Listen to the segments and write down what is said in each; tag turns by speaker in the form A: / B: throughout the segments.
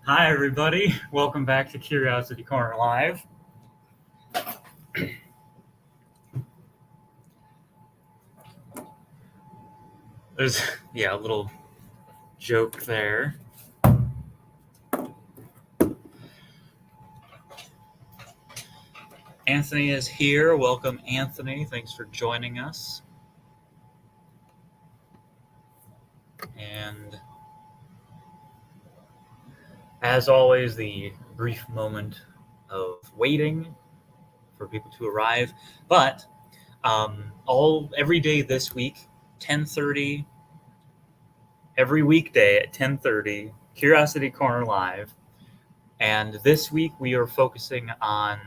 A: Hi, everybody. Welcome back to Curiosity Corner Live. There's, a little joke there. Anthony is here. Welcome, Anthony. Thanks for joining us. And as always, the brief moment of waiting for people to arrive. But every day this week, 10:30, every weekday at 10:30, Curiosity Corner Live. And this week we are focusing on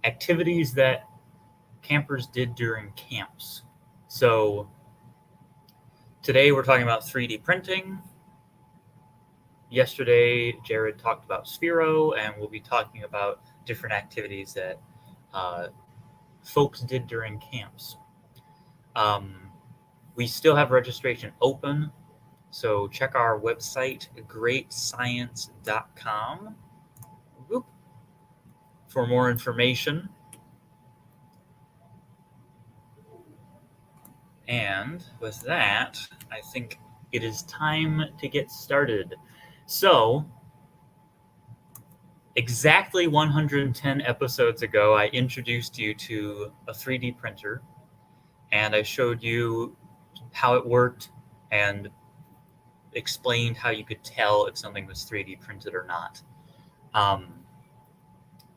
A: activities that campers did during camps. So today we're talking about 3D printing. Yesterday, Jared talked about Sphero, and we'll be talking about different activities that folks did during camps. We still have registration open, so check our website, greatscience.com, for more information. And with that, I think it is time to get started. So, exactly 110 episodes ago, I introduced you to a 3D printer, and I showed you how it worked and explained how you could tell if something was 3D printed or not.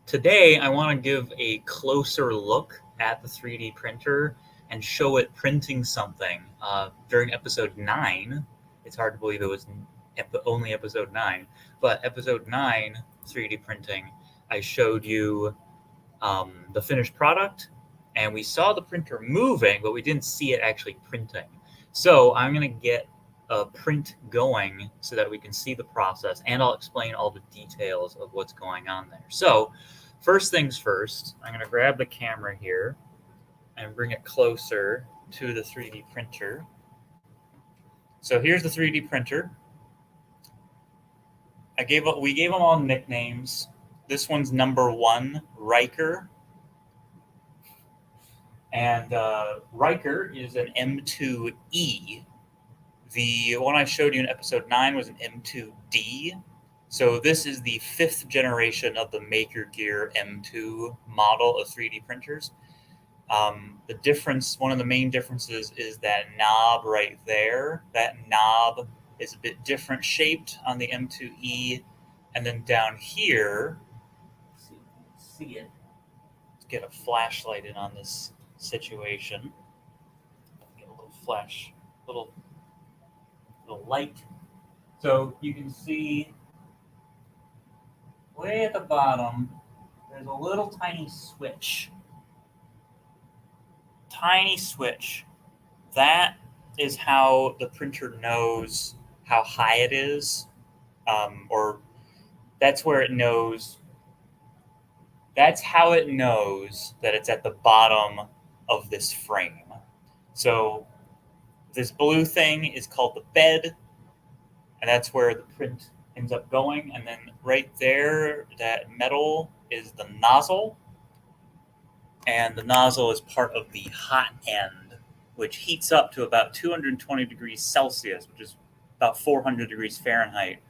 A: Today, I want to give a closer look at the 3D printer and show it printing something. During episode 9, it's hard to believe it was only episode 9, but episode 9, 3D printing, I showed you the finished product, and we saw the printer moving, but we didn't see it actually printing. So I'm going to get a print going so that we can see the process, and I'll explain all the details of what's going on there. So first things first, I'm going to grab the camera here and bring it closer to the 3D printer. So here's the 3D printer. We gave them all nicknames. This one's number 1, Riker. And Riker is an M2E. The one I showed you in episode 9 was an M2D. So this is the 5th generation of the MakerGear M2 model of 3D printers. The difference, one of the main differences, is that knob right there. That knob is a bit different shaped on the M2E. And then down here, let's see if you can see it. Let's get a flashlight in on this situation. Get a little little light. So you can see way at the bottom, there's a little tiny switch. Tiny switch. That is how the printer knows how high it is, or that's where it knows. That's how it knows that it's at the bottom of this frame. So this blue thing is called the bed, and that's where the print ends up going. And then right there, that metal is the nozzle. And the nozzle is part of the hot end, which heats up to about 220 degrees Celsius, which is about 400 degrees Fahrenheit.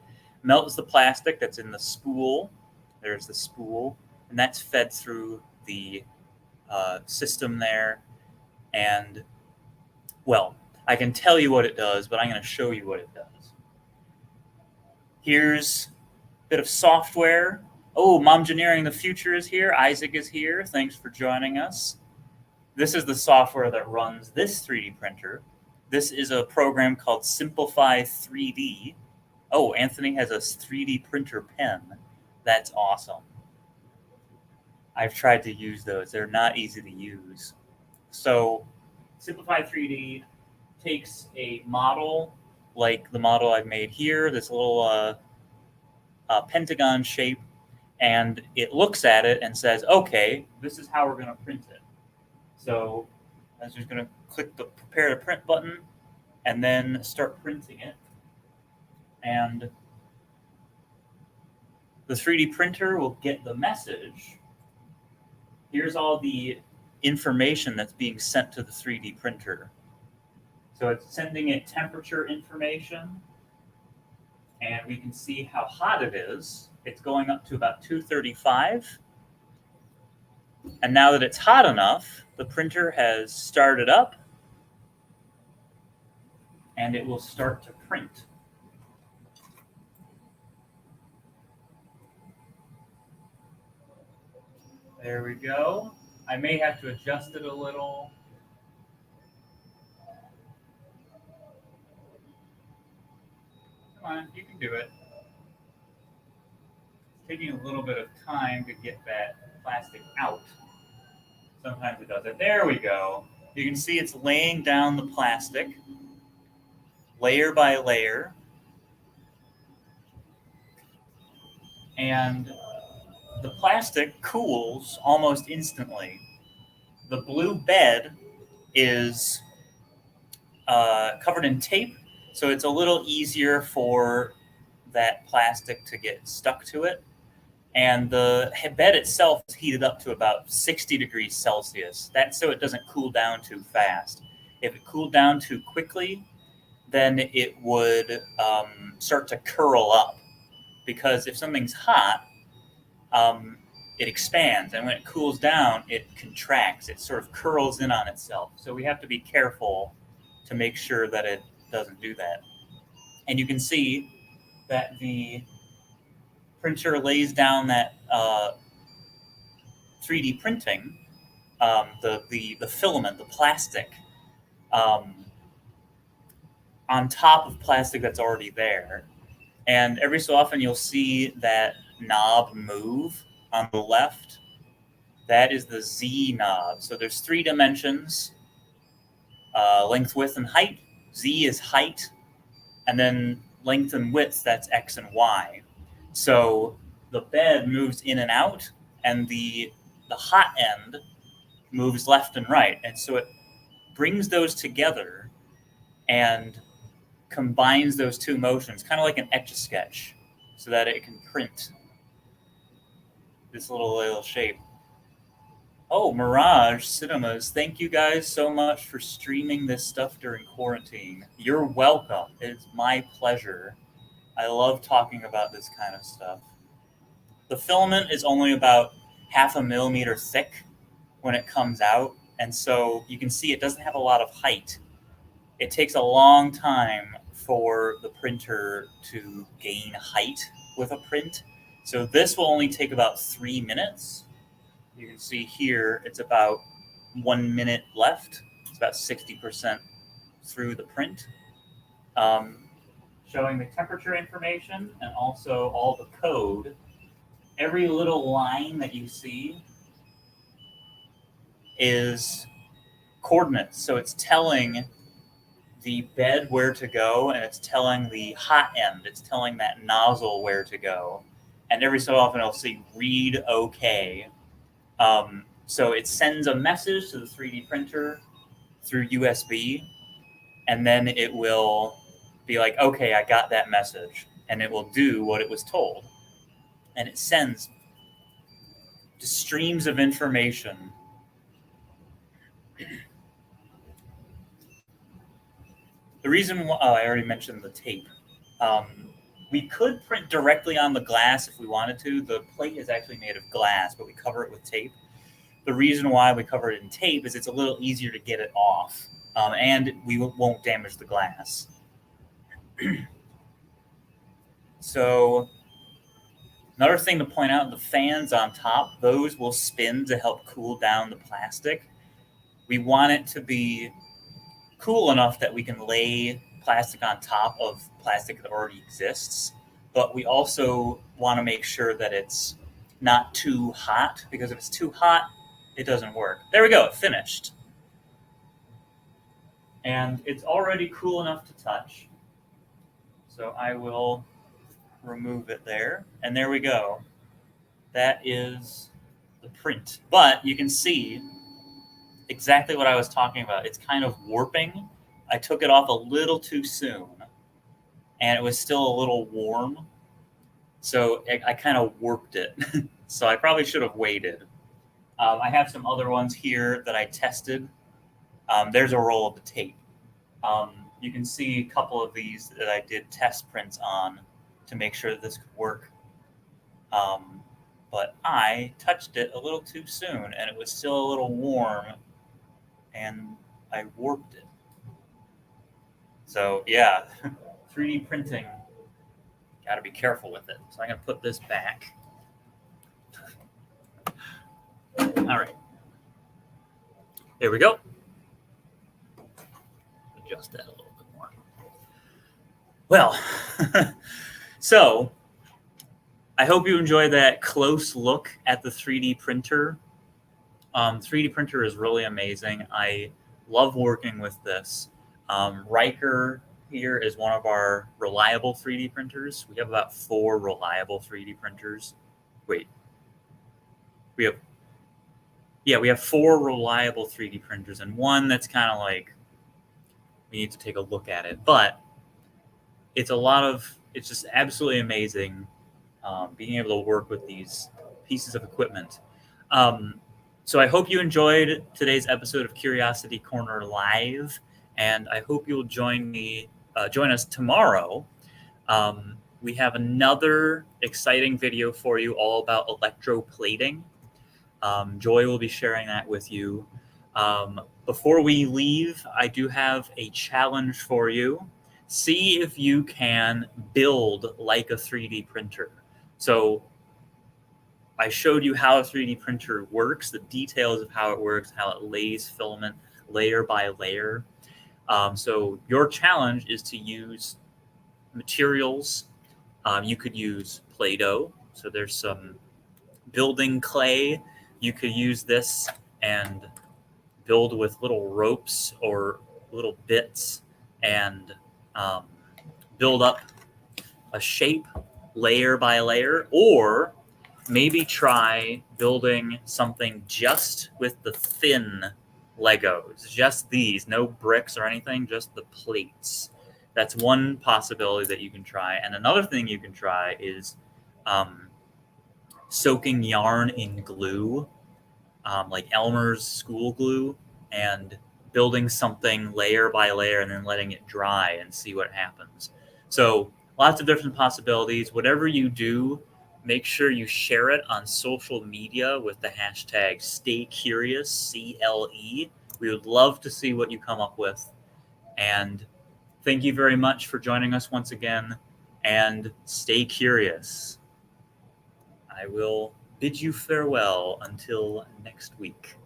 A: Melts the plastic that's in the spool. There's the spool, and that's fed through the system there. And, well, I can tell you what it does, but I'm going to show you what it does. Here's a bit of software. Oh, Momgineering the Future is here. Isaac is here. Thanks for joining us. This is the software that runs this 3D printer. This is a program called Simplify 3D. Oh, Anthony has a 3D printer pen. That's awesome. I've tried to use those. They're not easy to use. So Simplify 3D takes a model like the model I've made here, this little pentagon shape, and it looks at it and says, okay, this is how we're going to print it. So I'm just going to click the prepare to print button and then start printing it. And the 3D printer will get the message. Here's all the information that's being sent to the 3D printer. So it's sending it temperature information, and we can see how hot it is. It's going up to about 235. And now that it's hot enough, the printer has started up, and it will start to print. There we go. I may have to adjust it a little. Come on, you can do it. It's taking a little bit of time to get that plastic out. Sometimes it does it. There we go. You can see it's laying down the plastic layer by layer. And the plastic cools almost instantly. The blue bed is covered in tape, so it's a little easier for that plastic to get stuck to it. And the bed itself is heated up to about 60 degrees Celsius. That's so it doesn't cool down too fast. If it cooled down too quickly, then it would start to curl up. Because if something's hot, it expands, and when it cools down, it contracts. It sort of curls in on itself. So we have to be careful to make sure that it doesn't do that. And you can see that the printer lays down that 3D printing, the filament, the plastic, on top of plastic that's already there. And every so often you'll see that knob move on the left. That is the Z knob. So there's 3 dimensions, length, width, and height. Z is height. And then length and width, that's X and Y. So the bed moves in and out, and the hot end moves left and right. And so it brings those together and combines those two motions, kind of like an Etch-a-Sketch, so that it can print this little shape. Oh, Mirage Cinemas, thank you guys so much for streaming this stuff during quarantine. You're welcome. It's my pleasure. I love talking about this kind of stuff. The filament is only about 0.5 millimeter thick when it comes out, and so you can see it doesn't have a lot of height. It takes a long time for the printer to gain height with a print. So this will only take about 3 minutes. You can see here it's about 1 minute left. It's about 60% through the print. Showing the temperature information and also all the code. Every little line that you see is coordinates. So it's telling the bed where to go, and it's telling the hot end, it's telling that nozzle where to go. And every so often I'll see read OK. So it sends a message to the 3D printer through USB, and then it will be like, okay, I got that message, and it will do what it was told. And it sends streams of information. The reason why, I already mentioned the tape. We could print directly on the glass if we wanted to. The plate is actually made of glass, but we cover it with tape. The reason why we cover it in tape is it's a little easier to get it off, and we won't damage the glass. So another thing to point out, the fans on top, those will spin to help cool down the plastic. We want it to be cool enough that we can lay plastic on top of plastic that already exists, but we also want to make sure that it's not too hot, because if it's too hot, it doesn't work. There we go, it finished. And it's already cool enough to touch. So I will remove it there. And there we go. That is the print. But you can see exactly what I was talking about. It's kind of warping. I took it off a little too soon, and it was still a little warm, so I kind of warped it. So I probably should have waited. I have some other ones here that I tested. There's a roll of the tape. You can see a couple of these that I did test prints on to make sure that this could work. But I touched it a little too soon, and it was still a little warm, and I warped it. So yeah, 3D printing, got to be careful with it. So I'm going to put this back. All right. There we go. Adjust that a little bit more. Well, so I hope you enjoy that close look at the 3D printer. 3D printer is really amazing. I love working with this. Riker here is one of our reliable 3D printers. We have about 4 reliable 3D printers. Wait, we have 4 reliable 3D printers and one that's kind of like, we need to take a look at it. But it's just absolutely amazing being able to work with these pieces of equipment. So I hope you enjoyed today's episode of Curiosity Corner Live, and I hope you'll join us tomorrow. We have another exciting video for you all about electroplating. Joy will be sharing that with you. Before we leave, I do have a challenge for you. See if you can build like a 3D printer. So I showed you how a 3D printer works, the details of how it works, how it lays filament layer by layer. So your challenge is to use materials. You could use Play-Doh. So there's some building clay. You could use this and build with little ropes or little bits and build up a shape layer by layer, or maybe try building something just with the thin Legos, just these, no bricks or anything, just the plates. That's one possibility that you can try. And another thing you can try is soaking yarn in glue, like Elmer's school glue, and building something layer by layer and then letting it dry and see what happens. So lots of different possibilities. Whatever you do, make sure you share it on social media with the hashtag StayCurious, CLE. We would love to see what you come up with. And thank you very much for joining us once again, and stay curious. I will bid you farewell until next week.